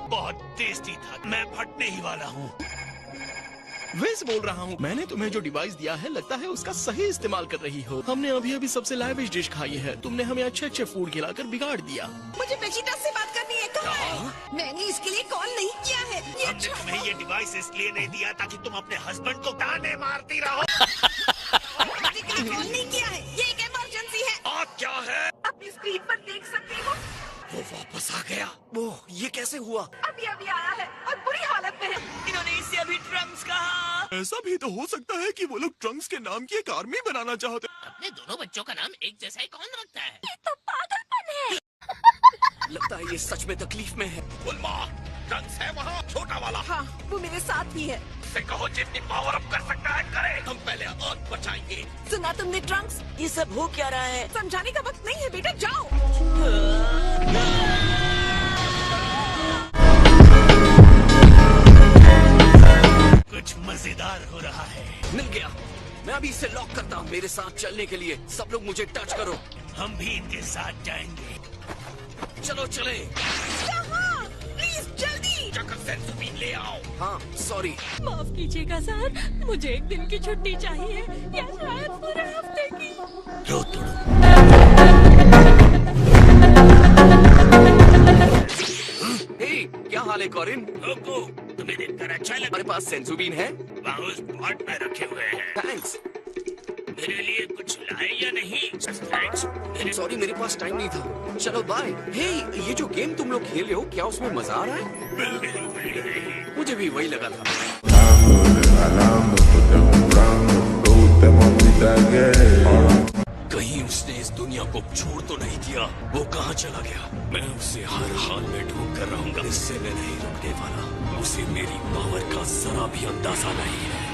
बहुत टेस्टी था, मैं फटने ही वाला हूँ। वैसे बोल रहा हूँ, मैंने तुम्हें जो डिवाइस दिया है लगता है उसका सही इस्तेमाल कर रही हो। हमने अभी अभी सबसे लाविश डिश खाई है, तुमने हमें अच्छे अच्छे फूड खिलाकर बिगाड़ दिया। मुझे बेचिटा से बात करनी है, कहाँ है? मैंने इसके लिए कॉल नहीं किया है। हमने तुम्हें ये डिवाइस इसलिए नहीं दिया ताकि तुम अपने हस्बैंड को ताने मारती रहो। कॉल नहीं किया है, ये एक इमरजेंसी है। आप क्या है? अपनी स्क्रीन पर देख सकती हो। वो वापस आ गया। वो ये कैसे हुआ? अभी अभी आया है और बुरी हालत में है। इन्होंने इससे अभी ट्रंक्स कहा। ऐसा भी तो हो सकता है कि वो लोग ट्रंक्स के नाम की एक आर्मी बनाना चाहते। अपने दोनों बच्चों का नाम एक जैसा ही कौन रखता है? ये तो पागलपन है। लगता है ये सच में तकलीफ में है। उल्मा, ट्रंक्स है वहाँ, छोटा वाला। हाँ, वो मेरे साथ ही है। से कहो जितनी पावर अप कर सकता है करे। हम पहले अर्थ बचाएंगे। सुना तुमने ट्रंक्स? ये सब हो क्या रहा है? समझाने का वक्त नहीं है बेटा, जाओ। कुछ मजेदार हो रहा है। मिल गया, मैं अभी इसे लॉक करता हूँ। मेरे साथ चलने के लिए सब लोग मुझे टच करो। हम भी इनके साथ जाएंगे। चलो चले। प्लीज जल्दी। जाकर सेंसुबीन ले आओ। हाँ सॉरी। माफ कीजिएगा सर, मुझे एक दिन की छुट्टी चाहिए या शायद पूरे हफ्ते की। रो तोड़ो। क्या हाल है कॉरिन? तुम्हें देखकर अच्छा लगा। हमारे पास सेंसुबीन है, वहाँ उस पॉट में रखे हुए हैं। थैंक्स। मेरे लिए कुछ लाए या नहीं? थैंक्स। सॉरी मेरे पास टाइम नहीं था। चलो बाय। हे, ये जो गेम तुम लोग खेल रहे हो, क्या उसमें मजा आ रहा है? मुझे भी वही लगा था। कहीं उसने इस दुनिया को छोड़ तो नहीं दिया? वो कहाँ चला गया? मैं उसे हर हाल में ढूंढ कर रहूंगा। इससे मैं नहीं रुकने वाला। उसे मेरी पावर का जरा भी अंदाजा नहीं है।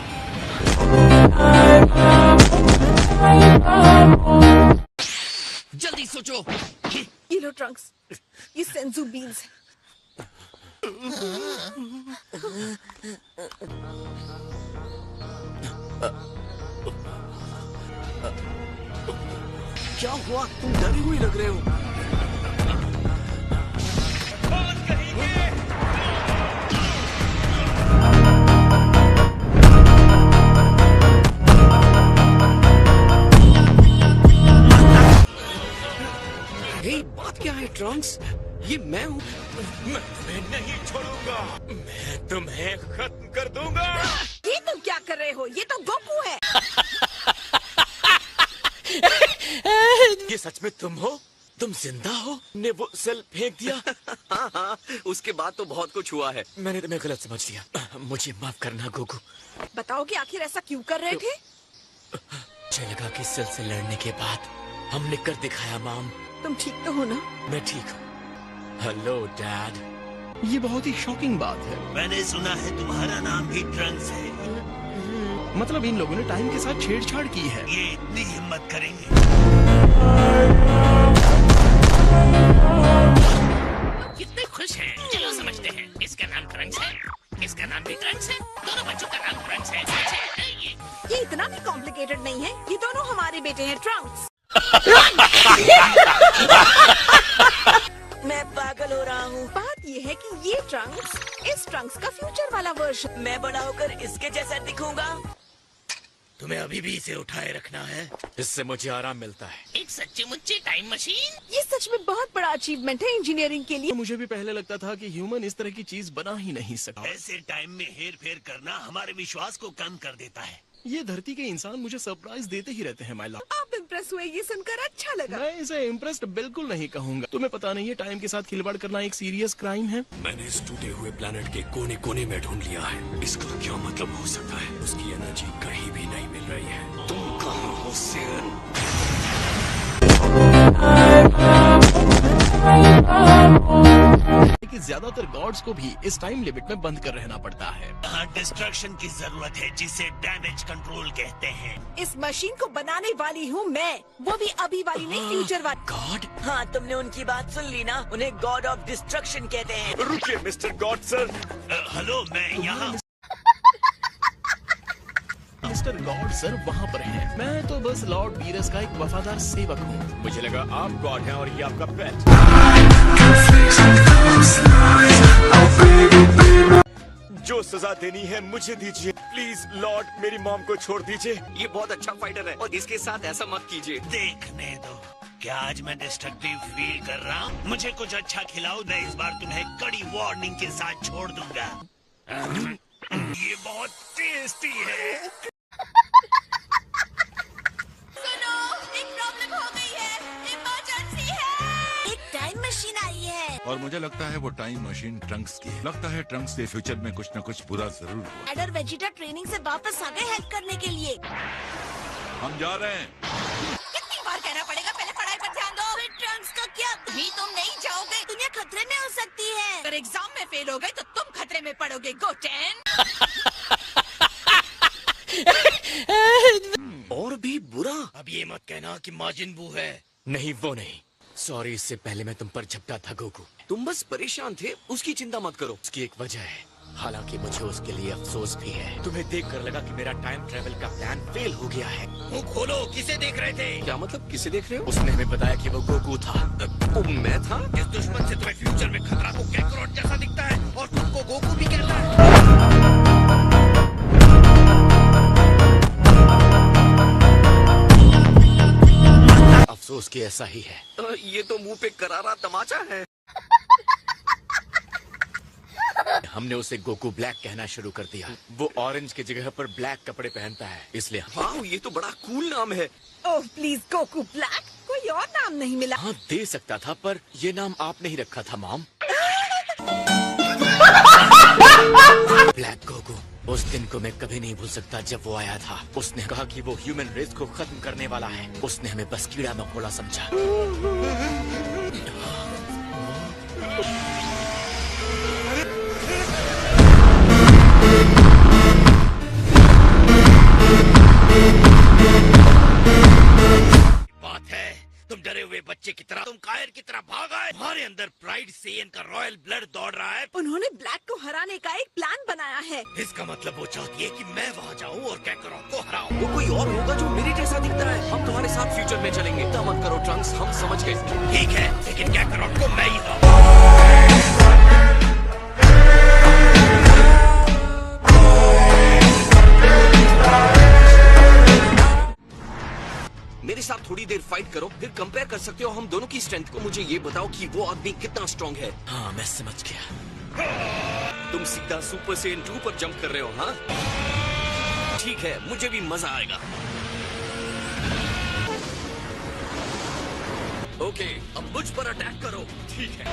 जल्दी सोचो। ये लो ट्रंक्स, ये सेंसू बीन्स है। क्या हुआ? तुम डरी हुई लग रहे हो। हे, बात क्या है ट्रंक्स? ये मैं हूँ। मैं तुम्हें नहीं छोड़ूंगा। मैं तुम्हें खत्म कर दूंगा। ये तुम क्या कर रहे हो? ये तो गोकू है। ये सच में तुम हो? तुम जिंदा हो? ने वो सेल फेंक दिया? हाँ, उसके बाद तो बहुत कुछ हुआ है। मैंने तुम्हें गलत समझ लिया। मुझे माफ करना गोकू। बताओ कि आखिर ऐसा क्यों कर रहे थे? मुझे लगा कि सेल से लड़ने के बाद हमने कर दिखाया माम। तुम ठीक तो हो ना? मैं ठीक हूँ। Hello dad. ये बहुत ही शॉकिंग बात है। मैंने सुना है तुम्हारा नाम भी ट्रंक्स है। मतलब इन लोगों ने टाइम के साथ छेड़छाड़ की है। ये इतनी हिम्मत करेंगे? कितने खुश हैं। चलो समझते हैं। इसका नाम ट्रंक्स है, इसका नाम भी ट्रंक्स है, दोनों बच्चों का नाम ट्रंक्स है। ये इतना भी कॉम्प्लिकेटेड नहीं है। ये दोनों हमारे बेटे हैं, ट्रंक्स। मैं पागल हो रहा हूँ। बात ये है कि ये ट्रंक्स इस ट्रंक्स का फ्यूचर वाला वर्जन। मैं बड़ा होकर इसके जैसा दिखूंगा। तुम्हें अभी भी इसे उठाए रखना है। इससे मुझे आराम मिलता है। एक सच्ची मुच्ची टाइम मशीन। ये सच में बहुत बड़ा अचीवमेंट है इंजीनियरिंग के लिए। मुझे भी पहले लगता था कि ह्यूमन इस तरह की चीज बना ही नहीं सकता। ऐसे टाइम में हेर फेर करना हमारे विश्वास को कम कर देता है। ये धरती के इंसान मुझे सरप्राइज देते ही रहते हैं माय लव। आप इम्प्रेस हुए, ये सुनकर अच्छा लगा। मैं इसे इम्प्रेस्ड बिल्कुल नहीं कहूँगा। तुम्हें पता नहीं है टाइम के साथ खिलवाड़ करना एक सीरियस क्राइम है। मैंने इस टूटे हुए प्लेनेट के कोने कोने में ढूंढ लिया है। इसका क्या मतलब हो सकता है? उसकी एनर्जी कहीं भी नहीं मिल रही है। तुम कहाँ हो सेन? लेकिन ज्यादातर गॉड्स को भी इस टाइम लिमिट में बंद कर रहना पड़ता है। यहाँ डिस्ट्रक्शन की जरूरत है, जिसे डैमेज कंट्रोल कहते हैं। इस मशीन को बनाने वाली हूँ मैं, वो भी अभी वाली नहीं, फ्यूचर वाली। गॉड? हाँ, तुमने उनकी बात सुन ली ना? उन्हें गॉड ऑफ डिस्ट्रक्शन कहते हैं। रुकिए मिस्टर गॉड सर। हेलो, मैं यहाँ। मिस्टर गॉड सर वहाँ पर हैं। मैं तो बस लॉर्ड वीरस का एक वफादार सेवक हूँ। मुझे लगा आप गॉड हैं और ये आपका पेट। सजा देनी है मुझे दीजिए प्लीज लॉर्ड, मेरी मॉम को छोड़ दीजिए। ये बहुत अच्छा फाइटर है और इसके साथ ऐसा मत कीजिए। देखने दो, क्या आज मैं डिस्ट्रक्टिव फील कर रहा हूँ? मुझे कुछ अच्छा खिलाओ, मैं इस बार तुम्हें कड़ी वार्निंग के साथ छोड़ दूंगा। ये बहुत टेस्टी है। सुनो, एक प्रॉब्लम हो गई है, इमरजेंसी है। एक टाइम मशीन आई है और मुझे लगता है वो टाइम मशीन ट्रंक्स की है। लगता है ट्रंक्स के फ्यूचर में कुछ न कुछ बुरा जरूर हुआ। एडर वेजिटा ट्रेनिंग से वापस आ गए हेल्प करने के लिए। हम जा रहे हैं। कितनी बार कहना पड़ेगा, पहले पढ़ाई पर ध्यान दो। फिर ट्रंक्स का क्या? कहीं तुम नहीं जाओगे, दुनिया खतरे में हो सकती है। अगर एग्जाम में फेल हो गए तो तुम खतरे में पड़ोगे। गो 10। और भी बुरा? अब ये मत कहना कि माजिन बू है। नहीं वो नहीं, सॉरी, इससे पहले मैं तुम पर झपटा था गोकू। तुम बस परेशान थे, उसकी चिंता मत करो। उसकी एक वजह है, हालांकि मुझे उसके लिए अफसोस भी है। तुम्हें देखकर लगा कि मेरा टाइम ट्रेवल का प्लान फेल हो गया है। मुंह खोलो, किसे देख रहे थे? क्या मतलब, किसे देख रहे हो? उसने हमें बताया कि वो गोकू था। वो मैं था? इस दुश्मन से तुम्हें फ्यूचर में खतरा तो कैकरोट जैसा दिखता है और तुमको गोकू भी कहता है। अफसोस कि ऐसा ही है। ये तो मुंह पे करारा तमाचा है। हमने उसे गोकू ब्लैक कहना शुरू कर दिया। वो ऑरेंज की जगह पर ब्लैक कपड़े पहनता है, इसलिए। वाह, ये तो बड़ा कूल नाम है। ओह प्लीज, गोकू ब्लैक, कोई और नाम नहीं मिला? हाँ, दे सकता था, पर ये नाम आपने ही रखा था मॉम। ब्लैक गोकू, उस दिन को मैं कभी नहीं भूल सकता जब वो आया था। उसने कहा कि वो ह्यूमन रेस को खत्म करने वाला है। उसने हमें बस कीड़ा मकोड़ा समझा। बात है, तुम डरे हुए बच्चे की तरह, तुम कायर की तरह भाग आए। तुम्हारे अंदर प्राइड से इनका रॉयल ब्लड दौड़ रहा है। उन्होंने ब्लैक को हराने का एक प्लान बनाया है। इसका मतलब वो चाहती है कि मैं वहाँ जाऊँ और कैकरोट को हराऊं। वो कोई और होगा जो मेरे जैसा दिखता है। हम तुम्हारे साथ फ्यूचर में चलेंगे। चिंता मत करो ट्रंक्स, हम समझ गए। ठीक है, लेकिन कैकरोट को मैं ही हराऊं। मेरे साथ थोड़ी देर फाइट करो, फिर कंपेयर कर सकते हो हम दोनों की स्ट्रेंथ को। मुझे ये बताओ कि वो आदमी कितना स्ट्रांग है। हाँ, मैं समझ गया। तुम सीधा सुपर सेन 2 पर जंप कर रहे हो? हाँ ठीक है, मुझे भी मजा आएगा। ओके, अब मुझ पर अटैक करो। ठीक है।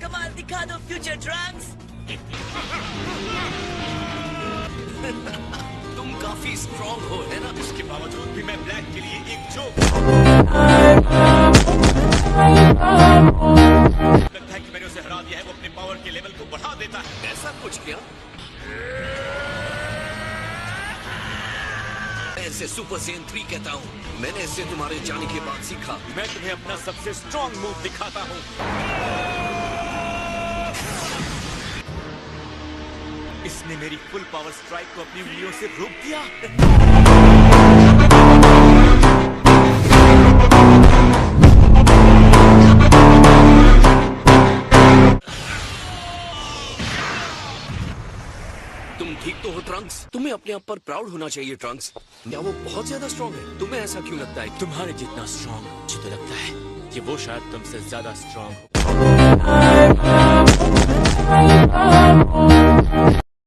कमाल दिखा दो फ्यूचर ट्रंक्स। तुम काफी स्ट्रांग हो, है ना? इसके बावजूद भी मैं ब्लैक के लिए एक जोक। लगता है कि मैंने उसे हरा दिया है। वो अपने पावर के लेवल को बढ़ा देता है। ऐसा कुछ क्या? मैं इसे सुपर सेन 3 कहता हूँ। मैंने इसे तुम्हारे जाने के बाद सीखा। मैं तुम्हें अपना सबसे स्ट्रांग मूव दिखाता हूँ। इसने मेरी फुल पावर स्ट्राइक को अपनी उंगलियों से रोक दिया। तुम ठीक तो हो ट्रंक्स? तुम्हें अपने आप पर प्राउड होना चाहिए ट्रंक्स। क्या वो बहुत ज्यादा स्ट्रांग है? तुम्हें ऐसा क्यों लगता है? तुम्हारे जितना स्ट्रांग मुझे तो लगता है कि वो शायद तुमसे ज्यादा स्ट्रांग हो।